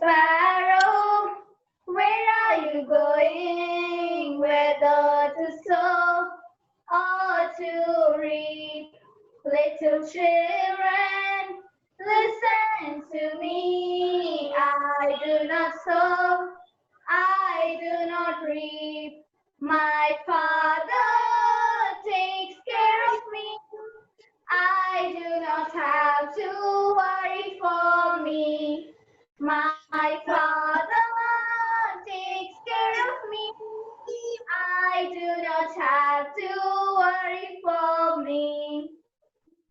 sparrow, where are you going? Whether to sow or to reap? Little children, listen to me. I do not sow, I do not reap. My Father takes care of me. I do not have to worry for me. My Father takes care of me. I do not have to worry for me.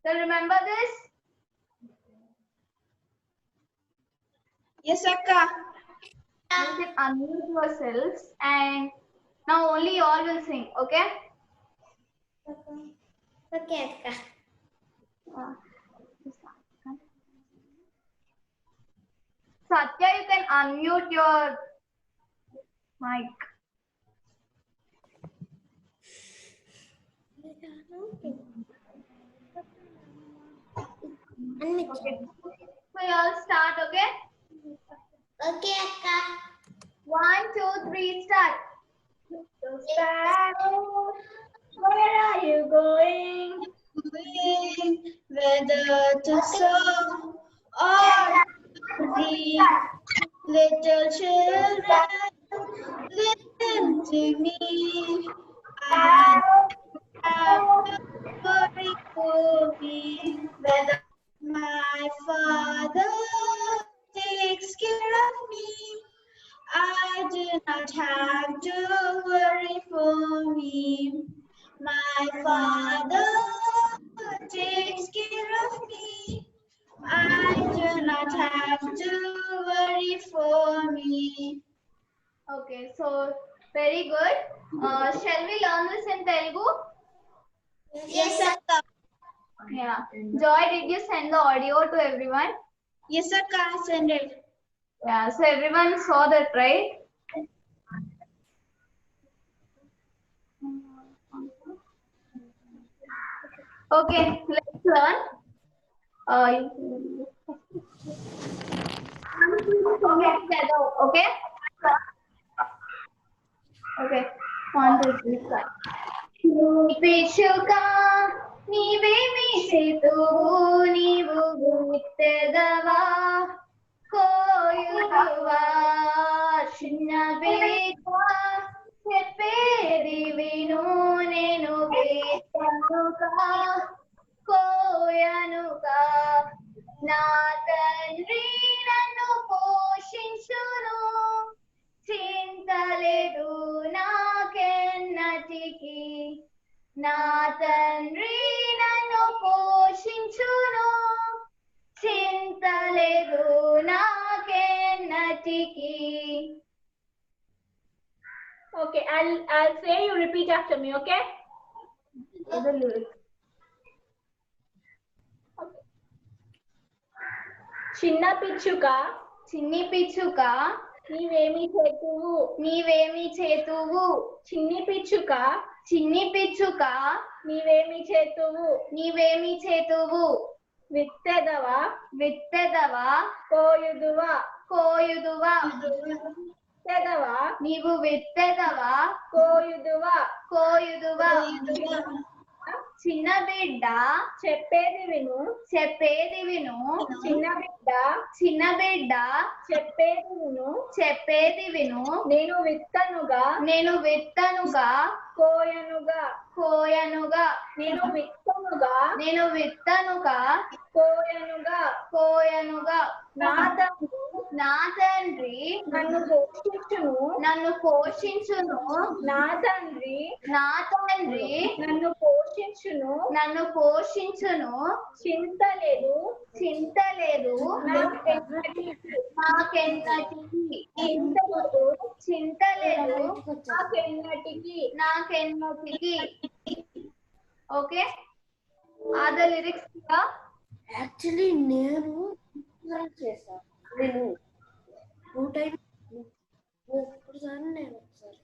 So remember this? Yes, Akka. You can unmute yourselves and now only you all will sing, okay? Okay, Akka. Satya, you can unmute your mic. Okay. So you all start, okay? Okay, Akka. 1, 2, 3, start. So sparrow, where are you going? Whether to sow or to reap, little children, listen to me. I have to worry for me. Whether my Father takes care of me, I do not have to worry for me. My Father takes care of me. I do not have to worry for me. Okay, so very good. Shall we learn this in Telugu? Yes, Akka. Yeah. Joy, did you send the audio to everyone? Yes, Akka. Send it. Yeah, so everyone saw that, right? Okay, let's learn. Okay? Okay. 1, 2, 3, start. పిచ్చుకా నీవేమి చేతువు నీవు గుర్తెదవా కోయువా చిన్న బిడ్డ చెప్పేది విను నేను వేదనుగా కోయనుగా నా తండ్రి నన్ను పోషించును చింతలేదు నాకెన్నటికి నా తండ్రి నన్ను పోషించును చింతలేదు నాకెన్నటికి. Okay, I'll say, you repeat after me, okay? The lyrics. చిన్న పిచ్చుక చిన్ని పిచ్చుక నీవేమి చేతువు నీవేమి చేతువు చిన్ని పిచ్చుక చిన్ని పిచ్చుక నీవేమి చేతువు నీవేమి చేతువు విత్తెదవా విత్తెదవా కోయుదువా కోయుదువా విత్తెదవా నీవు విత్తెదవా కోయుదువా కోయుదువా చిన్న బిడ్డ చెప్పేది విను చెప్పేది విను చిన్న బిడ్డ చిన్న బిడ్డ చెప్పేది విను చెప్పేది విను నేను విత్తనుగా నేను విత్తనుగా కోయనుగా కోయనుగా నేను విత్తనుగా నేను విత్తనుగా కోయనుగా కోయనుగా నా తండ్రి నన్ను పోషించును నన్ను పోషించును నా తండ్రి నన్ను పోషించును చింత లేదు చింతలేదు నాకెన్నటికి చింతలేదు నాకెన్నటికి. Okay, are the lyrics here? Actually నేను చేశాను నేను 2 times ఒక్కసారి నేను ఒకసారి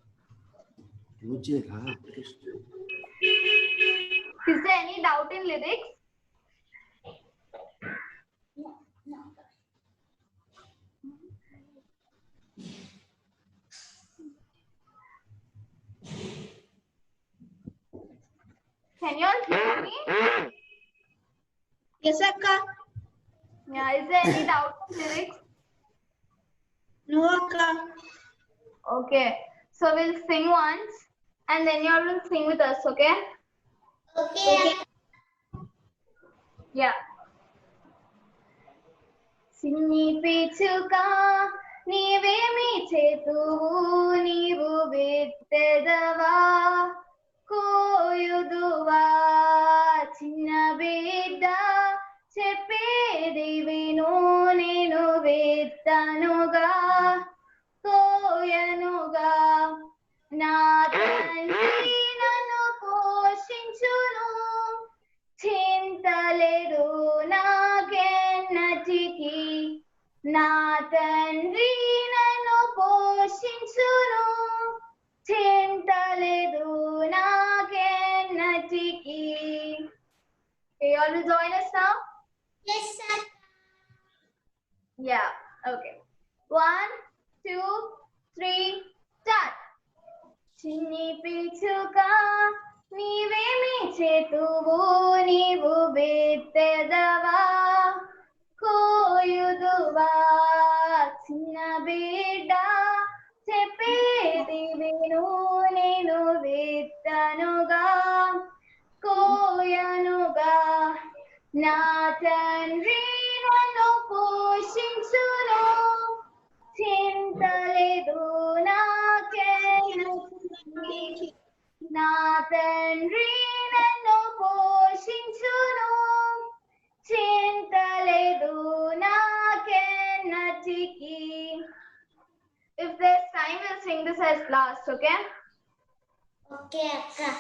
Is there any doubt in lyrics? Can you all hear me? Yes, Akka. Yeah, is there any doubt on lyrics? No, Akka. Okay, so we'll sing once and then you all will sing with us, okay? Okay. Yeah. Sinni pichuka neevemi chetuvu neevu vittedava koyuduva chinna bidda cheppedi vinu nenu vittanuga koyanuga na tanri nanu poshinchunu చింతలేదు నాకెన్నటికి నా తండ్రి నన్ను పోషించును చింతలేదు నాకెన్నటికి. Okay, you all will join us now? Yes, sir. Yeah, okay. 1, 2, 3, start. చిన్ని పిచ్చుక నీవేమి చేతువు నీవు బెత్తెదవా కోయుదువా చిన్న బిడ్డ చెప్పేది విను నేను విత్తనుగా కోయనుగా నా తండ్రి నన్ను పోషించును చింతలేదు నాకెన్నటికి నా తండ్రి నన్ను పోషించును చింతలేదు నాకెన్నటికి. If there's time, we'll sing this as last, okay? Okay, Akka.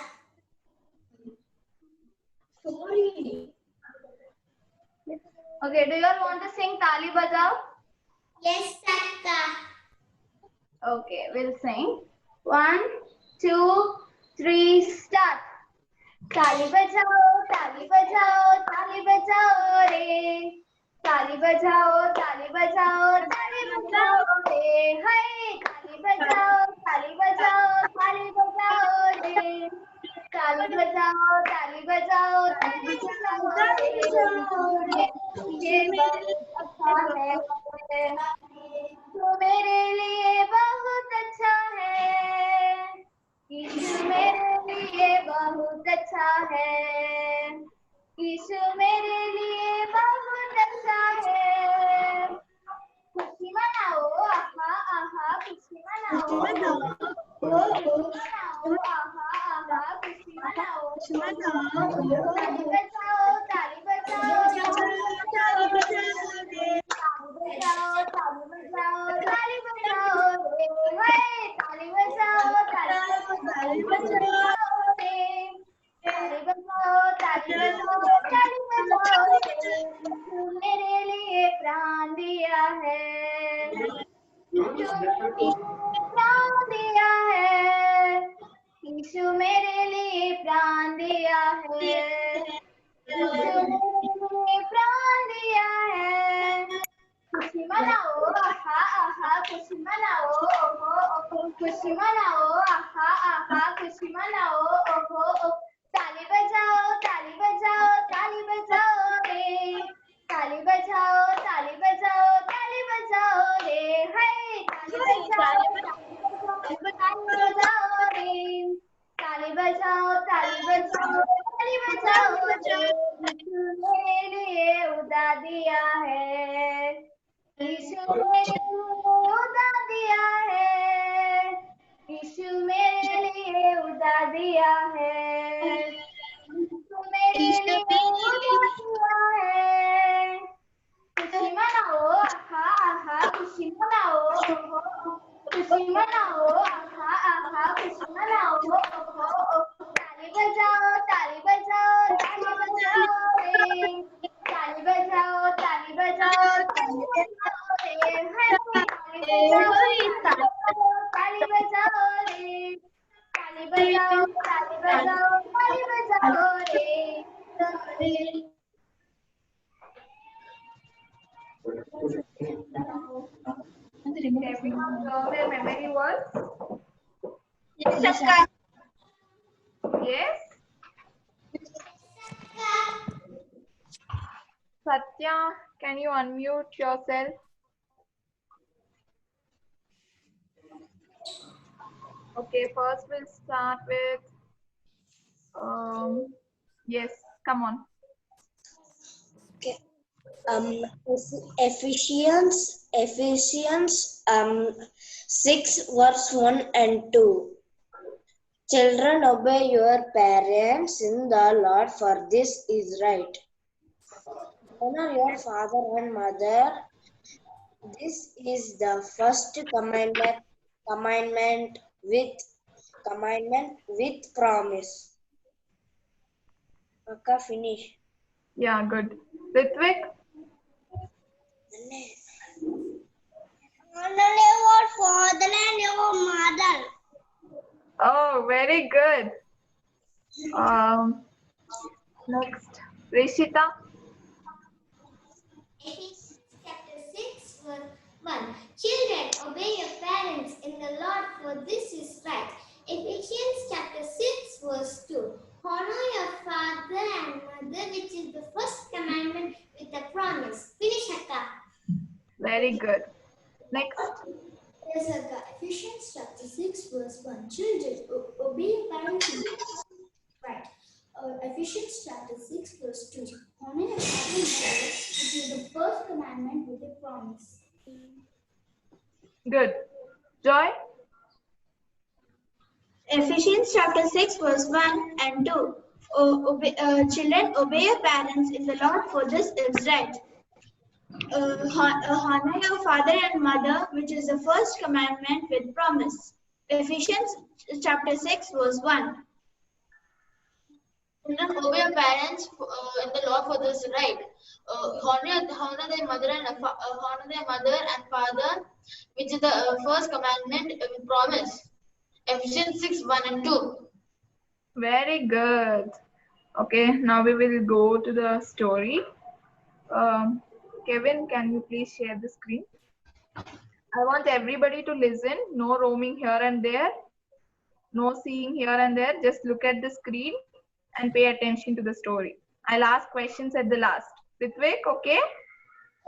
Okay, do you all want to sing Tali Bajao? Yes, Akka. Okay, we'll sing. 1, 2, 3, start. ताली बजाओ ताली बजाओ ताली बजाओ रे ताली बजाओ ताली बजाओ ताली बजाओ रे हाय ताली बजाओ ताली बजाओ ताली बजाओ रे ताली बजाओ ताली बजाओ ताली बजाओ रे ये अच्छा है तो मेरे लिए बहुत अच्छा है यीशु मेरे लिए बहुत अच्छा है यीशु मेरे लिए बहुत अच्छा है खुशी मनाओ आहा आहा खुशी मनाओ आहा आहा खुशी मनाओ ताली बजाओ ताली बजाओ ताली बजाओ ताली बजाओ ताली बजाओ रे ताली बजाओ ताली बजाओ रे ताली बजाओ ताली बजाओ ताली बजाओ रे मेरे लिए प्राण दिया है प्राण दिया है यीशु मेरे लिए प्राण दिया है यीशु मेरे लिए प्राण दिया है खुशी मनाओ आहा आहा खुशी मनाओ ओहो ओहो खुशी मनाओ आहा आहा खुशी मनाओ ओहो ओहो ताली बजाओ ताली बजाओ ताली बजाओ रे ताली बजाओ ताली बजाओ ताली बजाओ रे हाय ताली बजाओ ताली बजाओ रे ताली बजाओ ताली बजाओ ताली बजाओ रे मेरे लिए उदा दिया है यीशु मेरे लिए उदा दिया है यीशु मेरे लिए उदा दिया है यीशु मेरे लिए उदा दिया है खुशी मनाओ आहा आहा खुशी मनाओ खुशी मनाओ आहा आहा खुशी मनाओ ताली बजाओ ताली बजाओ ताली बजाओ रे ताली बजाओ ताली बजाओ ताली बजाओ रे ताली बजाओ रे ताली बजाओ ताली बजाओ ताली बजाओ रे Everyone know their memory words? Yes, Akka. Yes? Satya, can you unmute yourself? Okay, first we'll start with, yes, come on. Okay. Ephesians 6 verse 1 and 2. Children, obey your parents in the Lord, for this is right. Honor your father and mother. This is the first commandment with promise. Akka, finish. Yeah, good. Ritvik? Honor your father and your mother. Oh, very good. Next, Rishita? Ephesians chapter 6 verse 1. Children, obey your parents in the Lord, for this is right. Ephesians chapter 6 verse 2. Honor your father and mother, which is the first commandment with a promise. Finish, Akka. Very good. Next, Yes, Akka. Ephesians chapter 6 verse 1. Children, obey your parents in the Lord. Right. Ephesians chapter 6 verse 2. Honor your father and mother, which is the first commandment with a promise. good. Joy? Ephesians chapter 6 verse 1 and 2. Children, obey your parents in the Lord, for this is right. Honor your father and mother, which is the first commandment with promise. Ephesians chapter 6 verse 1. Children, obey your parents in the Lord, for this is right. Honor their mother and father, which is the first commandment with promise. Ephesians 6 1 and 2. Very good. Okay, now we will go to the story. Kevin, can you please share the screen? I want everybody to listen. No roaming here and there. No seeing here and there. Just look at the screen and pay attention to the story. I'll ask questions at the last. Ritvik, okay?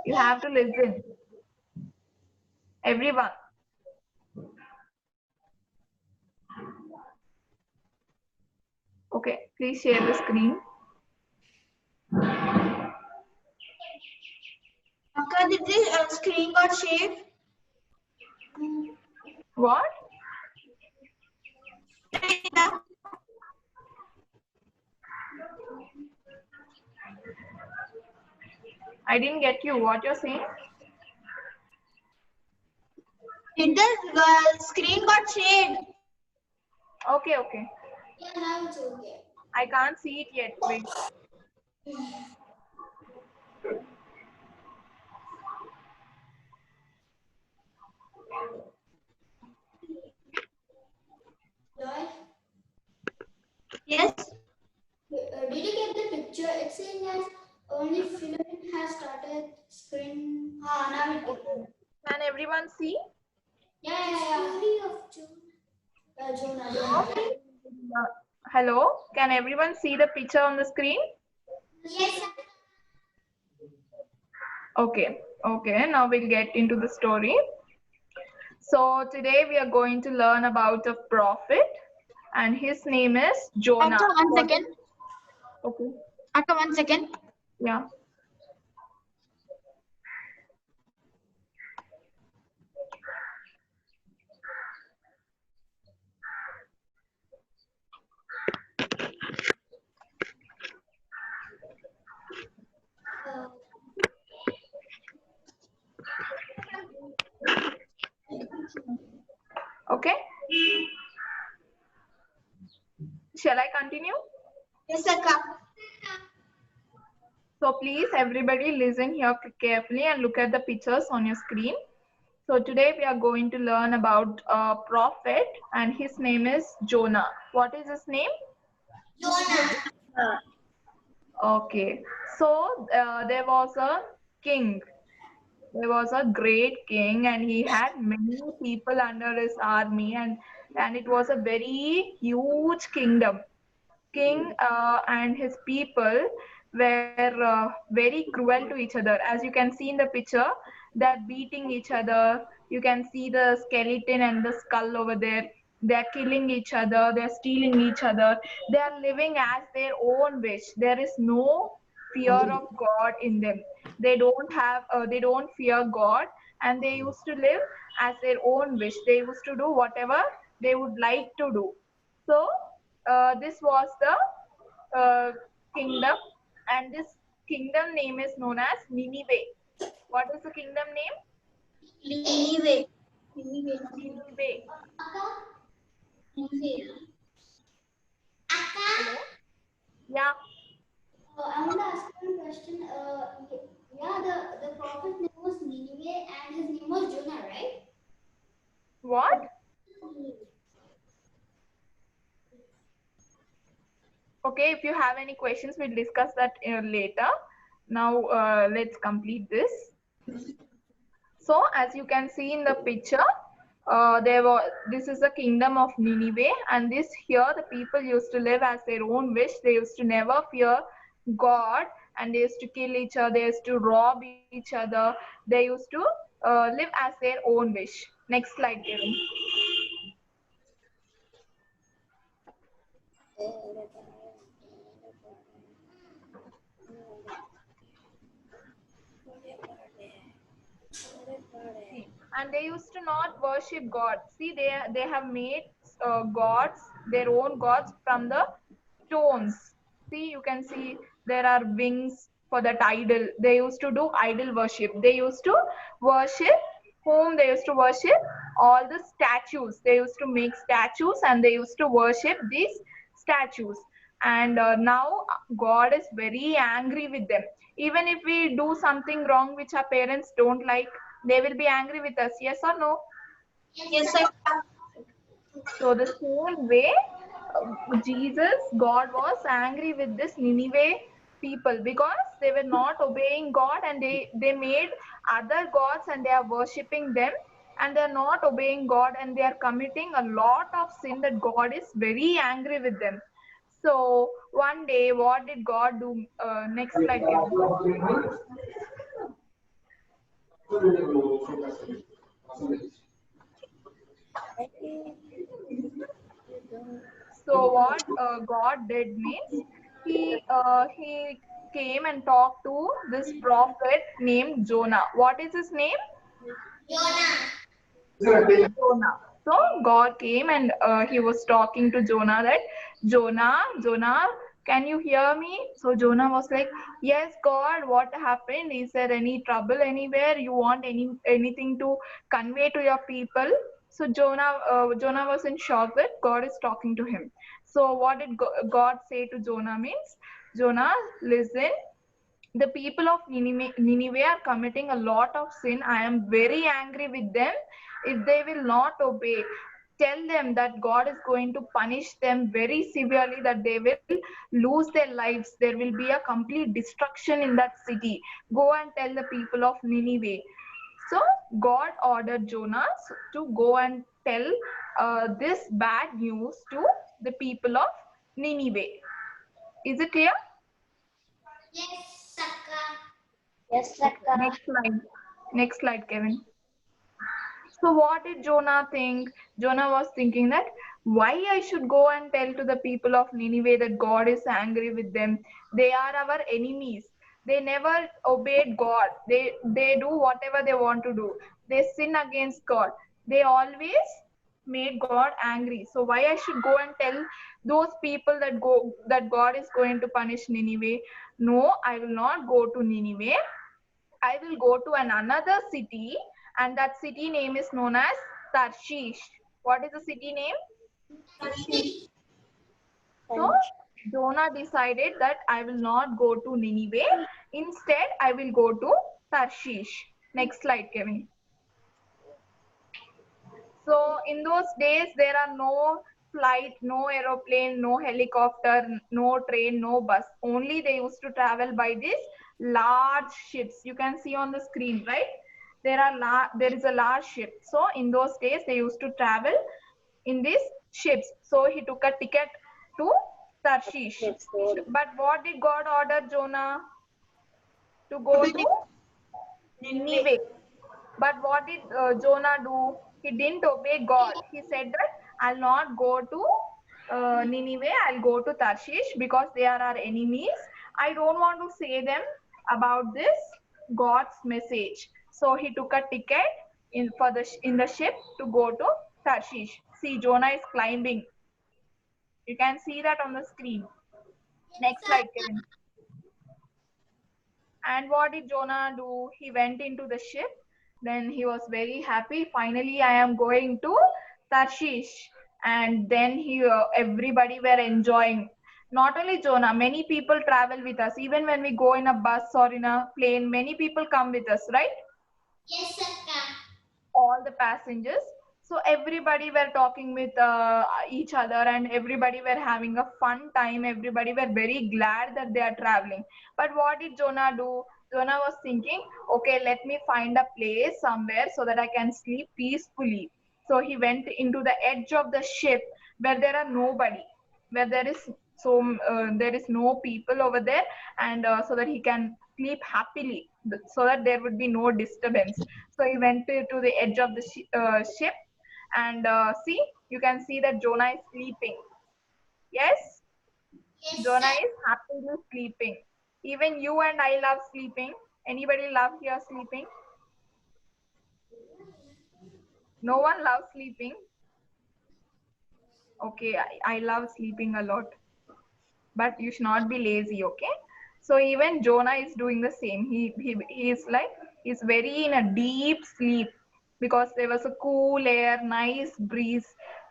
You have to listen. Everyone. Okay, please share the screen. Akka, did the screen got shaved? What? I didn't get you. What you're saying? Did the screen got shaved? Okay, okay. Yeah, now it's okay. I can't see it yet. Wait. Joy, Yes. did you get the picture? It's saying as only Philippine has started screen. Now it came. Can everyone see? Yeah. Story of Jonah. Hello? Can everyone see the picture on the screen? Yes. Okay, okay. Now we'll get into the story. So today we are going to learn about a prophet and his name is Jonah. Akka, 1 second. Okay. Akka, 1 second. Yeah. Okay. Shall I continue? Yes, Akka. So please everybody listen here carefully and look at the pictures on your screen. So today we are going to learn about a prophet and his name is Jonah. What is his name? Jonah. Okay. So there was a king. There was a great king and he had many people under his army and it was a very huge kingdom. King and his people, were very cruel to each other. As you can see in the picture, they're beating each other. You can see the skeleton and the skull over there. They're killing each other. They're stealing each other. They are living as their own wish. There is no fear of God in them. They don't fear God, and they used to live as their own wish. They used to do whatever they would like to do. So this was the kingdom, and this kingdom name is known as Nineveh. What is the kingdom name? Nineveh. Nineveh. Akka, Hello? Yeah. I want to ask you a question. The prophet name was Nineveh and his name was Jonah, right? What? Okay, if you have any questions, we'll discuss that later. Now let's complete this. So as you can see in the picture, this is the kingdom of Nineveh, and this here the people used to live as their own wish. They used to never fear God, and they used to kill each other, they used to rob each other, they used to live as their own wish. Next slide, Kevin. And they used to not worship God. See, they have made gods, their own gods from the stones. See, you can see there are wings for that idol. They used to do idol worship. They used to worship whom? They used to worship all the statues. They used to make statues and they used to worship these statues. And now God is very angry with them. Even if we do something wrong which our parents don't like, they will be angry with us. Yes or no? Yes, sir. So the same way, God was angry with this Nineveh people because they were not obeying God, and they made other gods and they are worshipping them, and they are not obeying God, and they are committing a lot of sin that God is very angry with them. So one day, what did God do? Next slide, Kevin. So what God did means he came and talked to this prophet named Jonah. What is his name? Jonah. So God came and he was talking to Jonah that Jonah, can you hear me? So Jonah was like, yes, God, what happened? Is there any trouble anywhere? You want anything to convey to your people? So Jonah was in shock that God is talking to him. So what did God say to Jonah means, Jonah, listen, the people of Nineveh are committing a lot of sin. I am very angry with them. If they will not obey, tell them that God is going to punish them very severely, that they will lose their lives. There will be a complete destruction in that city. Go and tell the people of Nineveh. So God ordered Jonah to go and tell this bad news to the people of Nineveh. Is it clear? Yes, Akka. Yes, Akka. Next slide, Kevin. So what did Jonah think? Jonah was thinking that why I should go and tell to the people of Nineveh that God is angry with them. They are our enemies. They never obeyed God. They do whatever they want to do. They sin against God. They always made God angry. So why I should go and tell those people that God is going to punish Nineveh? No, I will not go to Nineveh. I will go to another city, and that city name is known as Tarshish. What is the city name? Tarshish. So Jonah decided that I will not go to Nineveh. Instead, I will go to Tarshish. Next slide, Kevin. So in those days, there are no flight, no aeroplane, no helicopter, no train, no bus. Only they used to travel by these large ships. You can see on the screen, right? There is a large ship. So in those days, they used to travel in these ships. So he took a ticket to Tarshish. But what did God order Jonah? To go to Nineveh. But what did Jonah do? He didn't obey God. He said that I'll not go to Nineveh, I'll go to Tarshish because they are our enemies. I don't want to say them about this God's message. So he took a ticket in the ship to go to Tarshish. See, Jonah is climbing. You can see that on the screen. Next slide, Kevin. And what did Jonah do? He went into the ship. Then he was very happy. Finally, I am going to Tarshish. And then everybody were enjoying. Not only Jonah, many people travel with us. Even when we go in a bus or in a plane, many people come with us, right? Yes, Akka. All the passengers. So everybody were talking with each other and everybody were having a fun time. Everybody were very glad that they are traveling. But what did Jonah do? Jonah was thinking, okay, let me find a place somewhere so that I can sleep peacefully. So he went into the edge of the ship where there are nobody, where there is no people over there, and so that he can sleep happily, so that there would be no disturbance. So he went to the edge of the ship, and see, you can see that Jonah is sleeping. Yes, Yes, Jonah sir. is happily sleeping. Even you and I love sleeping. Anybody love here sleeping? No one loves sleeping. Okay, I love sleeping a lot. But you should not be lazy, okay? So even Jonah is doing the same. He is like, he's very in a deep sleep because there was a cool air, nice breeze,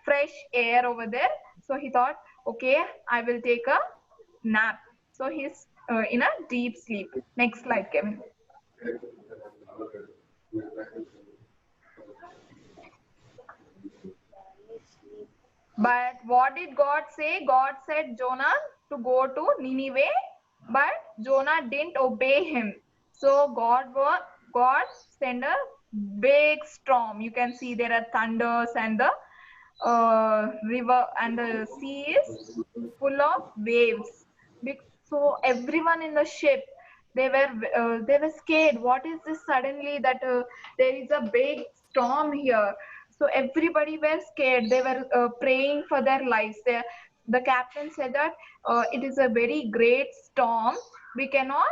fresh air over there. So he thought, okay, I will take a nap. So he's in a deep sleep. Next slide, Kevin. But what did God say? God said Jonah to go to Nineveh, but Jonah didn't obey him. So God sent a big storm. You can see there are thunders, and the river and the sea is full of waves. So everyone in the ship, they were scared. What is this suddenly that there is a big storm here? So everybody were scared. They were praying for their lives. The captain said that it is a very great storm. We cannot.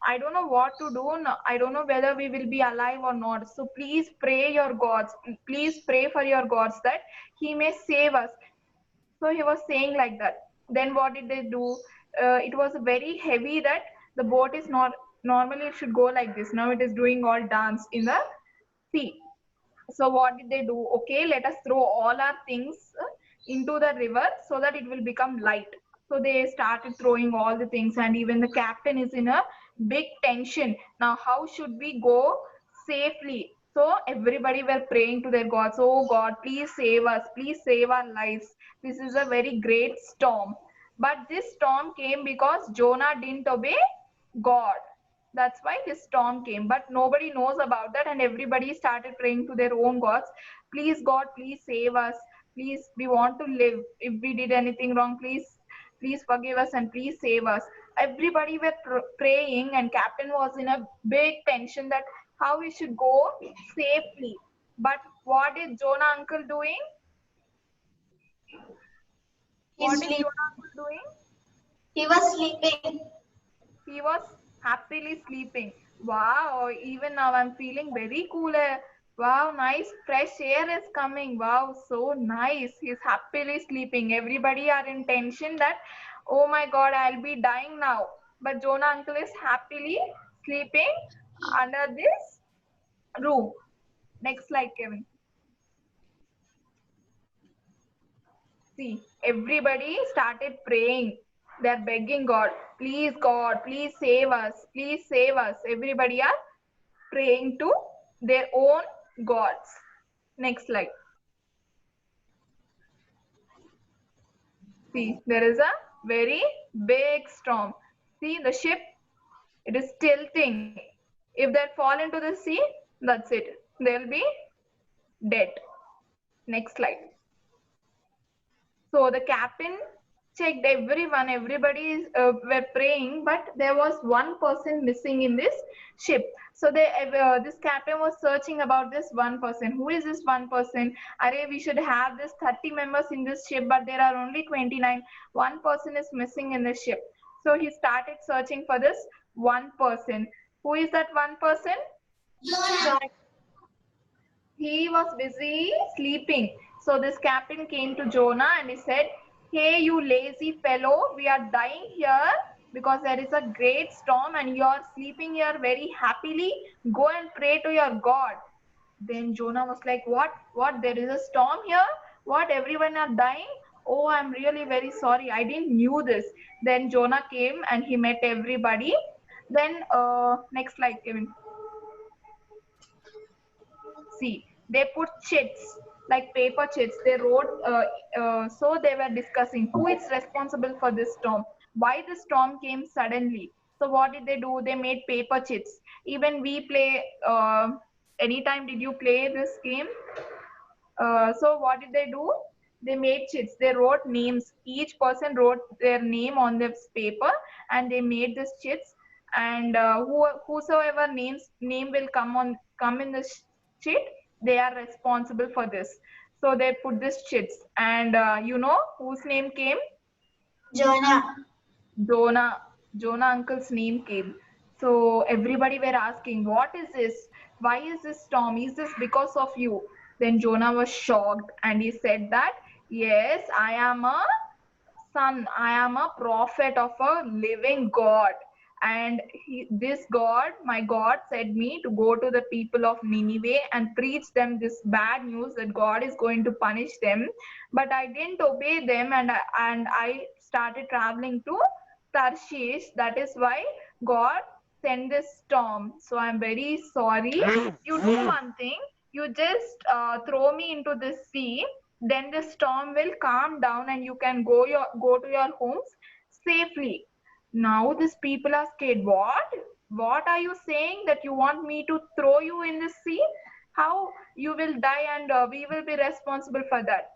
I don't know what to do. I don't know whether we will be alive or not. So please pray your gods. Please pray for your gods that he may save us. So he was saying like that. Then what did they do? It was very heavy that the boat is not, normally it should go like this. Now it is doing all dance in the sea. So what did they do? Okay, let us throw all our things into the river so that it will become light. So they started throwing all the things, and even the captain is in a big tension. Now how should we go safely? So everybody were praying to their gods. Oh God, please save us. Please save our lives. This is a very great storm. But this storm came because Jonah didn't obey God. That's why this storm came. But nobody knows about that, and everybody started praying to their own gods. Please, God, please save us. Please, we want to live. If we did anything wrong, please forgive us and please save us. Everybody were praying, and captain was in a big tension that how we should go safely. But what is Jonah uncle doing? What is Jonah uncle doing? He was sleeping. He was happily sleeping. Wow, even now I'm feeling very cool. Wow, nice fresh air is coming. Wow, so nice. He's happily sleeping. Everybody are in tension that, oh my God, I'll be dying now. But Jonah uncle is happily sleeping under this room. Next slide, Kevin. See, everybody started praying. They're begging God, please save us. Please save us. Everybody are praying to their own gods. Next slide. See, there is a very big storm. See, the ship, it is tilting. If they fall into the sea, that's it. They'll be dead. Next slide. So the captain checked everyone, everybody is, were praying, but there was one person missing in this ship. So this captain was searching about this one person. Who is this one person? Array, we should have this 30 members in this ship, but there are only 29. One person is missing in the ship. So he started searching for this one person. Who is that one person? Jonah. He was busy sleeping. So this captain came to Jonah and he said, "Hey, you lazy fellow, we are dying here because there is a great storm and you are sleeping here very happily. Go and pray to your God." Then Jonah was like, What? There is a storm here? What? Everyone are dying? Oh, I'm really very sorry. I didn't knew this. Then Jonah came and he met everybody. Then next slide, Kevin. See, they put chits, like paper chits. They wrote, so they were discussing who is responsible for this storm, why the storm came suddenly. So what did they do? They made paper chits. Even we play, anytime did you play this game? So what did they do? They made chits. They wrote names. Each person wrote their name on this paper, and they made this chits. And whosoever name will come in the chit, they are responsible for this. So they put this chits, and you know whose name came? Jonah. Jonah uncle's name came. So everybody were asking, what is this? Why is this storm? Is this because of you? Then Jonah was shocked and he said that, yes, I am a son. I am a prophet of a living God. And this God, my God, said me to go to the people of Nineveh and preach them this bad news that God is going to punish them. But I didn't obey them, and I started traveling to Tarshish. That is why God sent this storm. So I'm very sorry. You do one thing. You just throw me into the sea. Then the storm will calm down, and you can go to your homes safely. Now these people are scared. What are you saying? That you want me to throw you in the sea? How? You will die, and we will be responsible for that.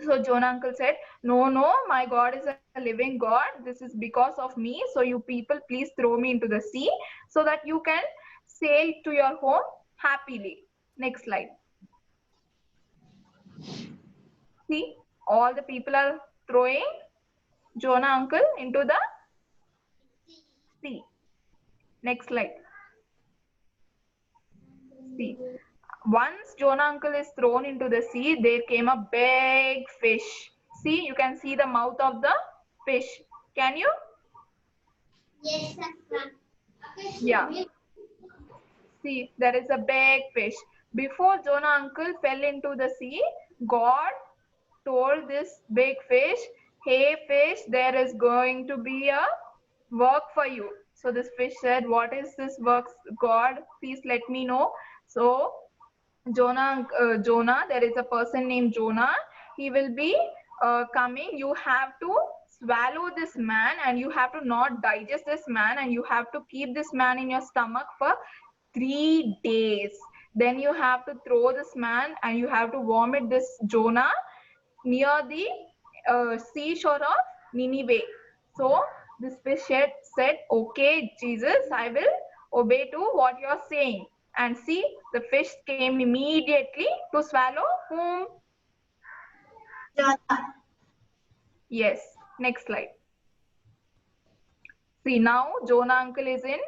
So Jonah uncle said, no, my God is a living God. This is because of me. So you people, please throw me into the sea so that you can sail to your home happily. Next slide. See, all the people are throwing Jonah uncle into the sea. Next slide. See, once Jonah uncle is thrown into the sea, there came a big fish. See, you can see the mouth of the fish. Can you? Yes, sir. Yeah. See, there is a big fish. Before Jonah uncle fell into the sea, God told this big fish, hey fish, there is going to be a work for you. So this fish said, what is this work, God? Please let me know. So Jonah, there is a person named Jonah. He will be coming. You have to swallow this man, and you have to not digest this man, and you have to keep this man in your stomach for 3 days. Then you have to throw this man, and you have to vomit this Jonah near the seashore of Nineveh. So this fish said, okay, Jesus, I will obey to what you are saying. And see, the fish came immediately to swallow whom? Jonah. Yes, next slide. See, now Jonah uncle is in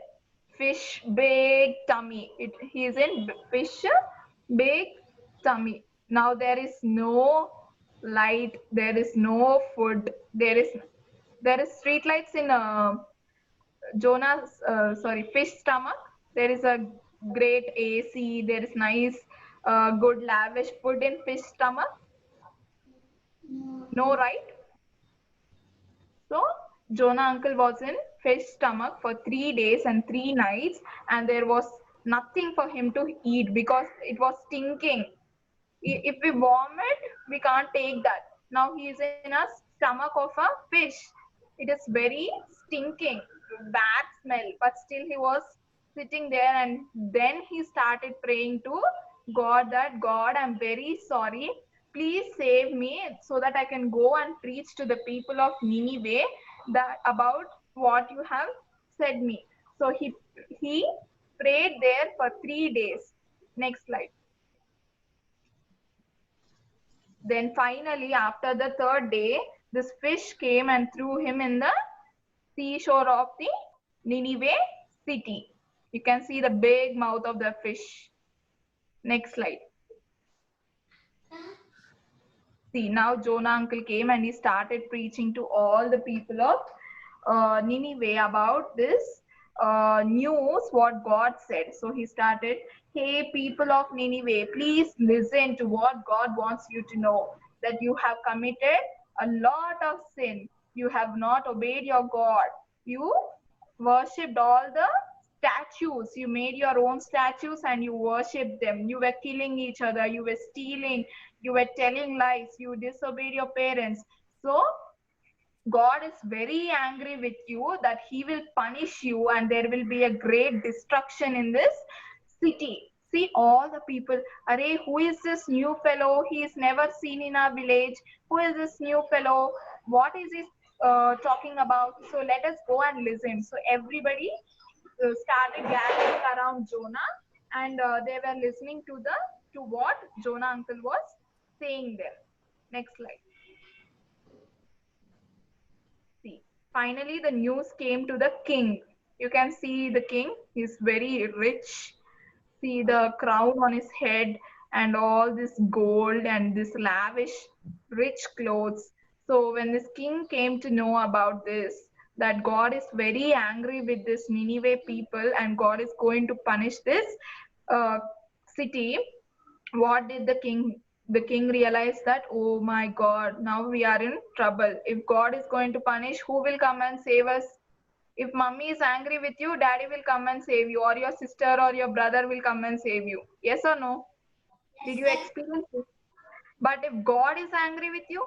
fish big tummy. He is in fish big tummy. Now there is no light, there is no food, there is street lights in fish stomach. There is a great AC, there is nice good lavish food in fish stomach. No, right? So Jonah uncle was in fish stomach for 3 days and 3 nights, and there was nothing for him to eat because it was stinking. If we vomit, we can't take that. Now he is in a stomach of a fish. It is very stinking, bad smell, but still he was sitting there, and then he started praying to God that, God, I'm very sorry. please save me so that I can go and preach to the people of Nineveh that about what you have said me. So he prayed there for 3 days. Next slide. Then finally, after the 3rd day, this fish came and threw him in the seashore of the Nineveh city. You can see the big mouth of the fish. Next slide. See, now Jonah uncle came and he started preaching to all the people of Nineveh about this news, what God said. So he started, hey, people of Nineveh, please listen to what God wants you to know, that you have committed a lot of sin. You have not obeyed your God. You worshipped all the statues. You made your own statues and you worshipped them. You were killing each other. You were stealing. You were telling lies. You disobeyed your parents. So God is very angry with you that he will punish you and there will be a great destruction in this city. See all the people, Arey, who is this new fellow? He is never seen in our village. Who is this new fellow? What is he talking about? So let us go and listen. So everybody started gathering around Jonah and they were listening to what Jonah uncle was saying there. Next slide. See, finally the news came to the king. You can see the king is very rich. See the crown on his head and all this gold and this lavish rich clothes. So when this king came to know about this, that God is very angry with this Nineveh people and God is going to punish this city, what did the king? The king realized that, oh my God, now we are in trouble. If God is going to punish, who will come and save us? If mommy is angry with you, daddy will come and save you, or your sister or your brother will come and save you. Yes or no? Did you experience this? But if God is angry with you,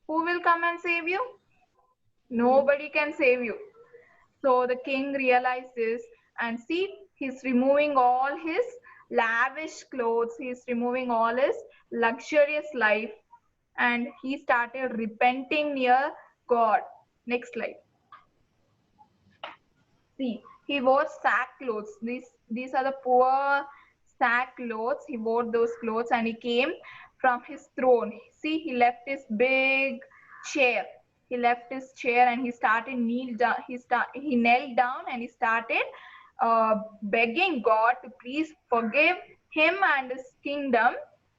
who will come and save you? Nobody can save you. So the king realized this and see, he's removing all his lavish clothes. He's removing all his luxurious life and he started repenting near God. Next slide. See, he wore sackcloths. These are the poor sackcloths. He wore those clothes and he came from his throne. See, he left his big chair. He left his chair and he started kneel down. He knelt down and he started begging God to please forgive him and his kingdom,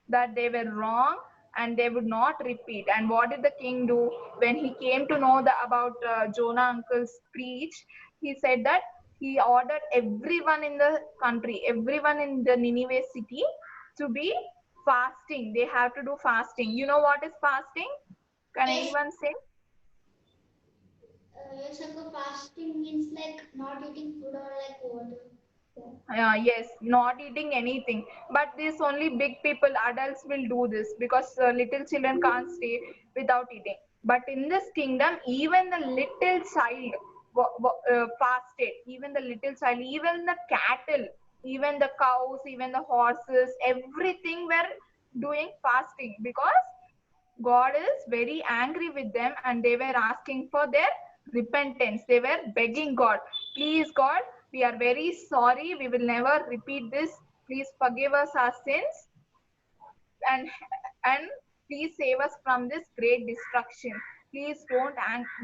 that they were wrong and they would not repeat. And what did the king do when he came to know about Jonah uncle's preach? He said that he ordered everyone in the country, everyone in the Nineveh city to be fasting. They have to do fasting. You know what is fasting? Can anyone say? Yes, fasting means like not eating food or like water. Yes, not eating anything. But this only big people, adults will do this because little children can't stay without eating. But in this kingdom, even the little child fasted. Even the little child, even the cattle, even the cows, even the horses, everything were doing fasting because God is very angry with them and they were asking for their repentance. They were begging God, please God, we are very sorry. We will never repeat this. Please forgive us our sins and please save us from this great destruction. Please don't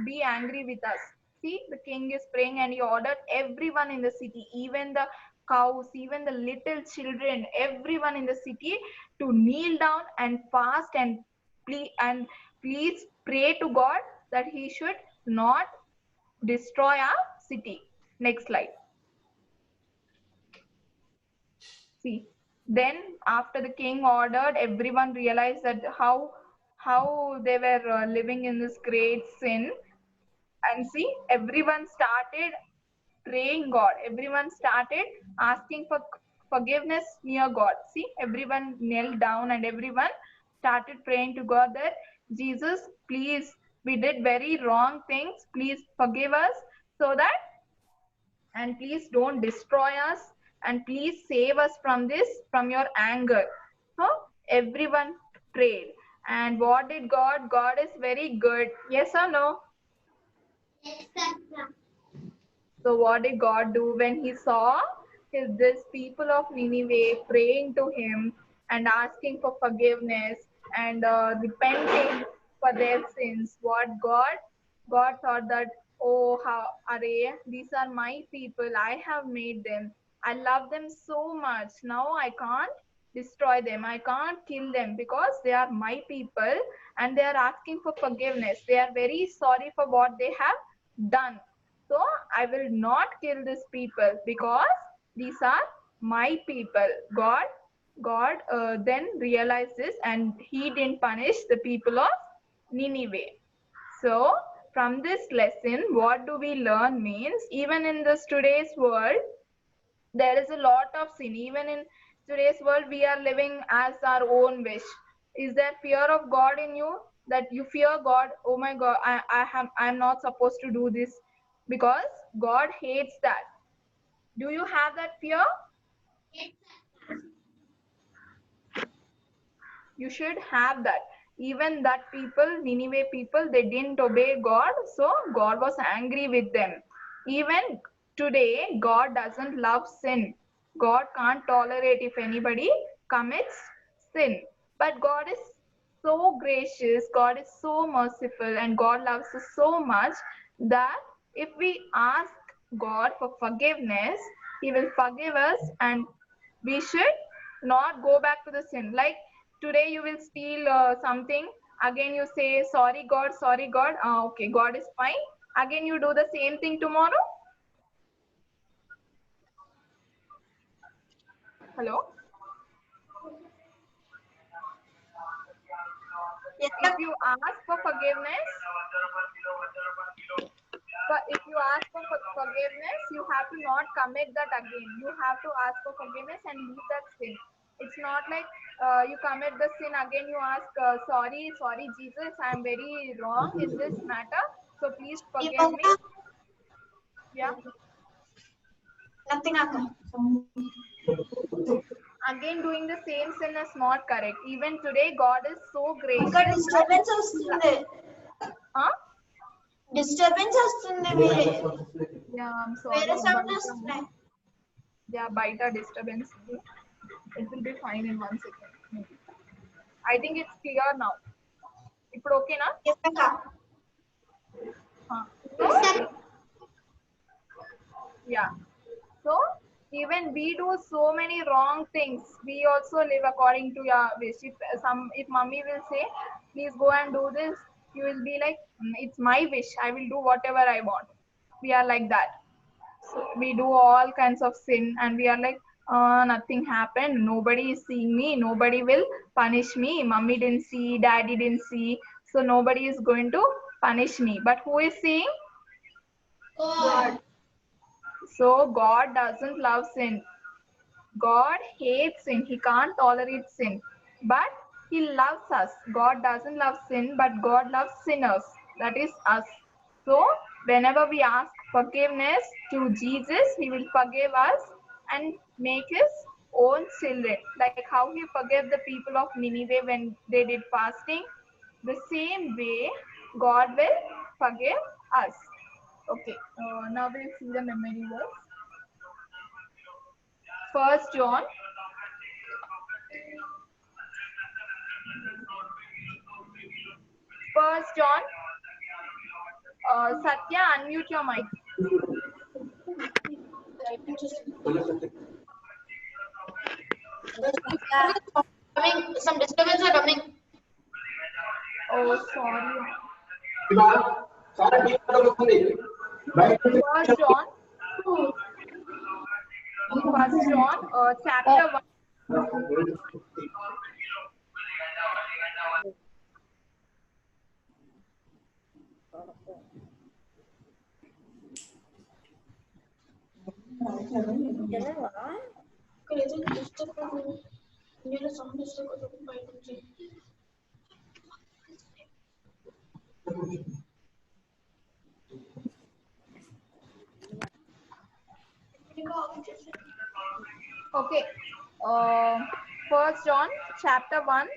be angry with us. See, the king is praying and he ordered everyone in the city, even the cows, even the little children, everyone in the city to kneel down and fast and please pray to God that he should not destroy our city. Next slide. See, then after the king ordered, everyone realized that how they were living in this great sin. And see, everyone started praying God. Everyone started asking for forgiveness near God. See, everyone knelt down and everyone started praying to God that Jesus, please, we did very wrong things. Please forgive us so that, and please don't destroy us and please save us from this, from your anger. So everyone prayed And what did God? God is very good. Yes or no? etc. So what did God do when he saw this people of Nineveh praying to him and asking for forgiveness and repenting for their sins? What God thought that, oh, how are these are my people. I have made them. I love them so much. Now I can't destroy them. I can't kill them because they are my people and they are asking for forgiveness. They are very sorry for what they have done. So I will not kill these people because these are my people. God then realized this and he didn't punish the people of Nineveh. So from this lesson, what do we learn means even in this today's world, there is a lot of sin. Even in today's world, we are living as our own wish. Is there fear of God in you? That you fear God? Oh my God, I'm not supposed to do this because God hates that. Do you have that fear? You should have that. Even that people, Nineveh people, they didn't obey God, so God was angry with them. Even today, God doesn't love sin. God can't tolerate if anybody commits sin. But God is so gracious, God is so merciful, and God loves us so much that if we ask God for forgiveness, He will forgive us and we should not go back to the sin. Like today you will steal something, again you say sorry God, okay, God is fine, again you do the same thing tomorrow. Hello? Yes, If you ask for forgiveness, you have to not commit that again. You have to ask for forgiveness and leave that sin. It's not like you commit the sin again, you ask sorry Jesus, I'm very wrong in this matter, so please forgive me. Yeah, nothing happened. again doing the same sin is not correct. Even today God is so gracious. Disturbance వస్తుంది. Huh? Disturbance వస్తుంది. Yeah, I'm sorry. వేరే sound వస్తున్నాయి. Yeah, beta disturbance. It will be fine in 1 second. Maybe. I think it's clear now. It's okay now? Yes, Akka. So, yeah. So even we do so many wrong things. We also live according to your wish. If mummy will say, please go and do this, you will be like, it's my wish. I will do whatever I want. We are like that. So we do all kinds of sin and we are like, nothing happened. Nobody is seeing me. Nobody will punish me. Mummy didn't see, daddy didn't see. So nobody is going to punish me. But who is seeing? God. So God doesn't love sin. God hates sin. He can't tolerate sin. But He loves us. God doesn't love sin, but God loves sinners. That is us. So whenever we ask forgiveness to Jesus, He will forgive us and make His own children. Like how He forgave the people of Nineveh when they did fasting. The same way God will forgive us. Okay, now we'll see the memory verse. 1 John. First John. Satya, unmute your mic. Some disturbance are coming. Oh, sorry. First John, chapter 1. Okay. 1 John chapter 1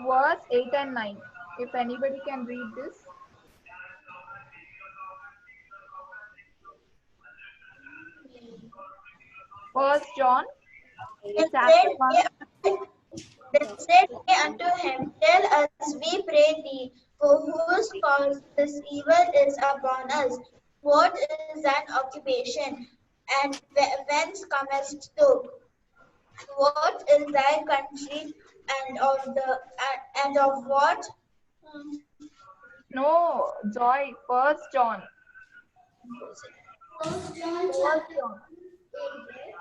verse 8 and 9. If anybody can read this. First John chapter 1. They said unto him, Tell us, we pray thee, for whose cause this evil is upon us. What is thine occupation, and whence comest thou? What is thy country, and of what? No, Joy. First John. First John First chapter John. 8.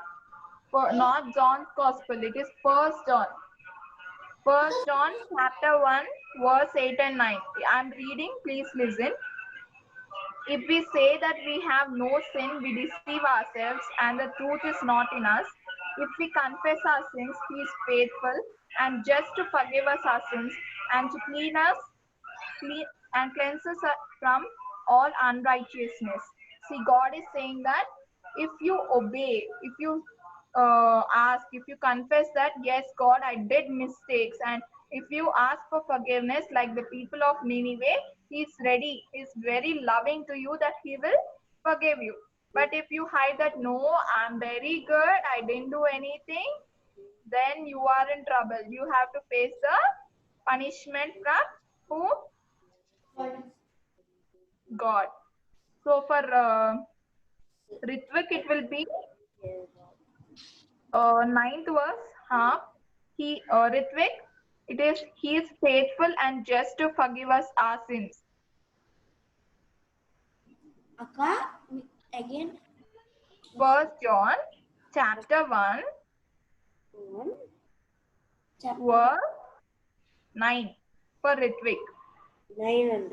For not John's Gospel. It is First John. First John chapter 1 verse 8 and 9. I am reading. Please listen. If we say that we have no sin, we deceive ourselves and the truth is not in us. If we confess our sins, he is faithful and just to forgive us our sins and to clean and cleanse us from all unrighteousness. See, God is saying that if you obey, if you ask, if you confess that, yes, God, I did mistakes, and if you ask for forgiveness like the people of Nineveh, He's ready, He's very loving to you that He will forgive you. But if you hide that, no, I'm very good, I didn't do anything, then you are in trouble. You have to face the punishment from who? God. So for Ritvik, it will be 9th verse. Ritvik, it is he is faithful and just to forgive us our sins. Akka, again. First John chapter 1 verse 9 for Ritvik. 9 and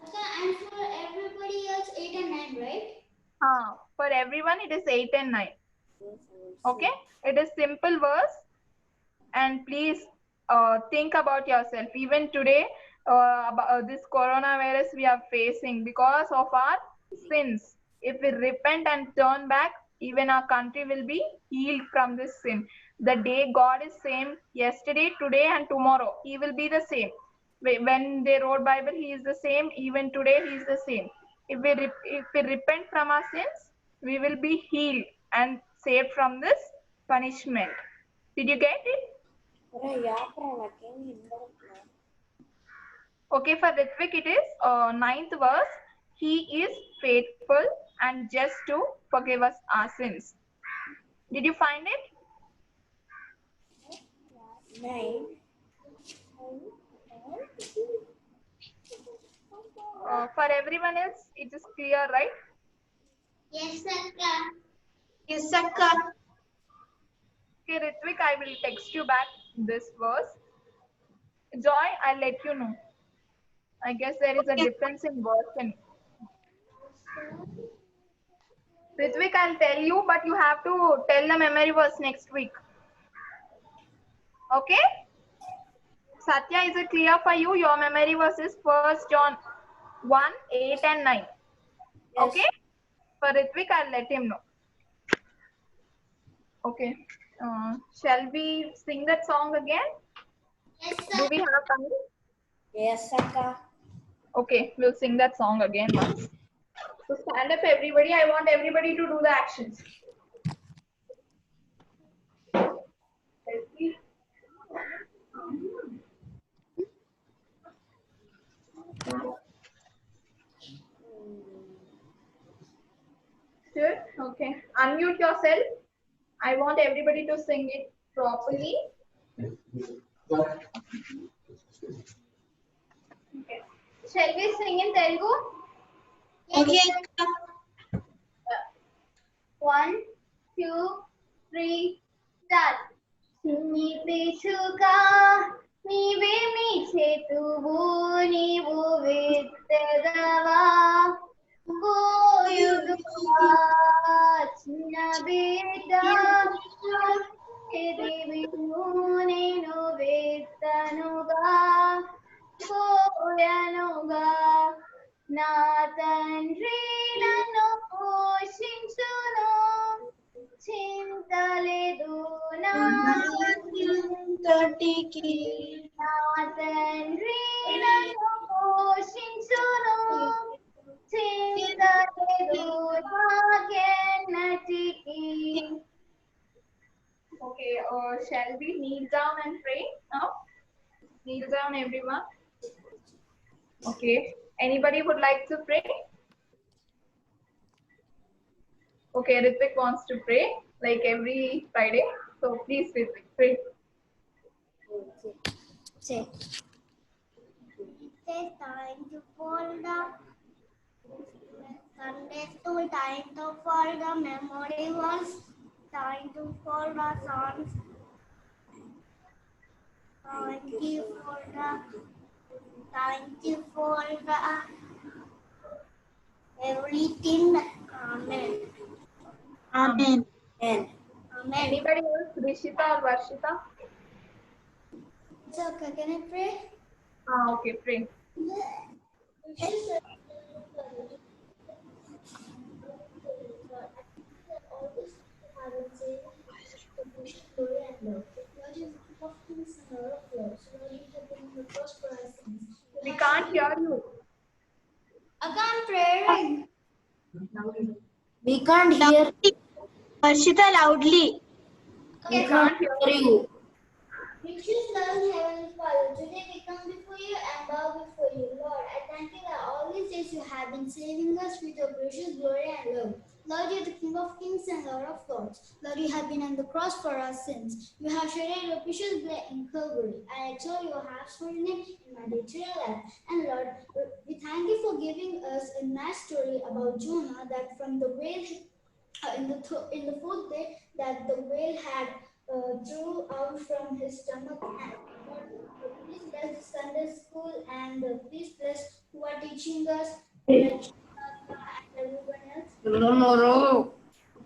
And for everybody else, 8 and 9, right? For everyone it is 8 and 9. Okay, it is simple verse, and please think about yourself. Even today, this coronavirus we are facing because of our sins. If we repent and turn back, even our country will be healed from this sin. The day God is same yesterday, today, and tomorrow. He will be the same. When they wrote Bible, He is the same. Even today, He is the same. If we repent from our sins, we will be healed and saved from this punishment. Did you get it? Okay, for Ritvik it is 9th verse. He is faithful and just to forgive us our sins. Did you find it? 9. For everyone else, it is clear, right? Yes, Akka. Yes, Akka. Okay, Ritvik, I will text you back this verse. Joy, I'll let you know. I guess there is a difference in verse and Ritvik, I'll tell you, but you have to tell the memory verse next week. Okay? Satya, is it clear for you? Your memory verse is 1 John 1, 8 and 9. Yes. Okay? For Ritvik, I'll let him know. Okay. Shall we sing that song again? Yes, Do we have time? Yes, Akka. Okay, we'll sing that song again once. So stand up, everybody. I want everybody to do the actions. Sure. Okay. Unmute yourself. I want everybody to sing it properly. Okay. Shall we sing in Telugu? Okay. 1, 2, 3, start. చిన్ని పిచ్చుకా నీవేమి చేతువు నీవు విత్తెదవా పోయుదువా చిన్న బిడ్డ ఎదివిను నేను విత్తనుగా పోయనుగా నా తండ్రి నన్ను పోషించును చింతలేదు నా నాటికి నా తండ్రి నన్ను పోషించును చింతలేదు నాకెన్నటికీ. Okay, shall we kneel down and pray now? Kneel down, everyone. Okay. Anybody would like to pray? Okay, Ritvik wants to pray like every Friday. So please, Ritvik, pray. Say. It's time to fold the Sunday school, time to fold the memory verse, time to fold the songs. Thank you for the everything. Amen. Amen. Amen. Anybody else? Rishita or Varshita? It's okay. Can I pray? Okay, pray. We can't hear you. I can't pray. We can't hear. Varshita loudly. We can't hear you. Gracious loving Heavenly Father, today we come before you and bow before you. Lord, I thank you that all these days you have been saving us with your precious glory and love. Lord, you are the King of Kings and Lord of Lords. Lord, you have been on the cross for our sins. You have shedded your precious blood in Calvary. I adore your heart's holy name in my day-to-day life. And Lord, we thank you for giving us a nice story about Jonah, that from the whale, in the fourth day, that the whale had drew out from his stomach. And Lord, please bless the Sunday school and please bless who are teaching us, like and everyone else.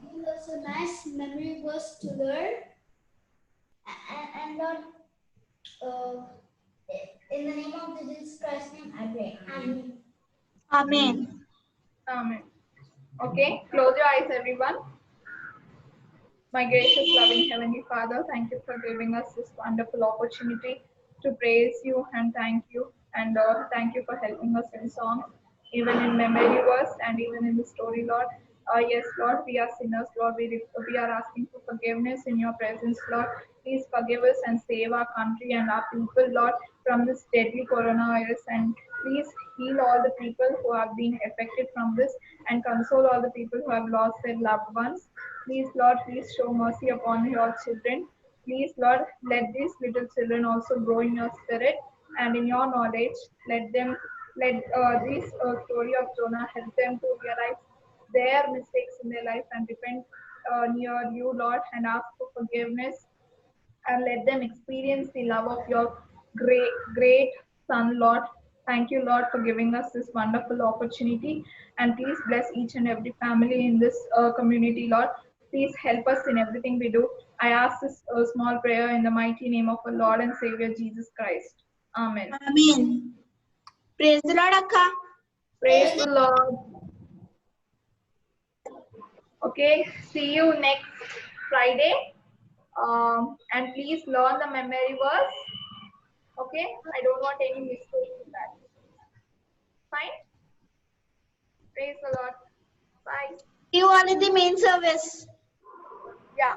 Give us a nice memory verse to learn. And Lord, in the name of Jesus Christ's name, I pray. Amen. Amen. Amen. Okay, close your eyes, everyone. My gracious, loving Heavenly Father, thank you for giving us this wonderful opportunity to praise you and thank you. And thank you for helping us in song, even in memory verse and even in the story, Lord. Yes, Lord, we are sinners, Lord. We are asking for forgiveness in your presence, Lord. Please forgive us and save our country and our people, Lord, from this deadly coronavirus. And please heal all the people who have been affected from this and console all the people who have lost their loved ones. Please, Lord, please show mercy upon your children. Please, Lord, let these little children also grow in your spirit and in your knowledge. Let this story of Jonah help them to realize their mistakes in their life and repent near you, Lord, and ask for forgiveness. And let them experience the love of your great Son, Lord. Thank you, Lord, for giving us this wonderful opportunity. And please bless each and every family in this community, Lord. Please help us in everything we do. I ask this small prayer in the mighty name of our Lord and Savior Jesus Christ. Amen. Amen. Praise the lord అక్క. Praise the Lord. Okay, see you next Friday. And please learn the memory verse. Okay, I don't want any mistake in that. Fine. Praise the Lord. Bye. See you all in the main service. Yeah.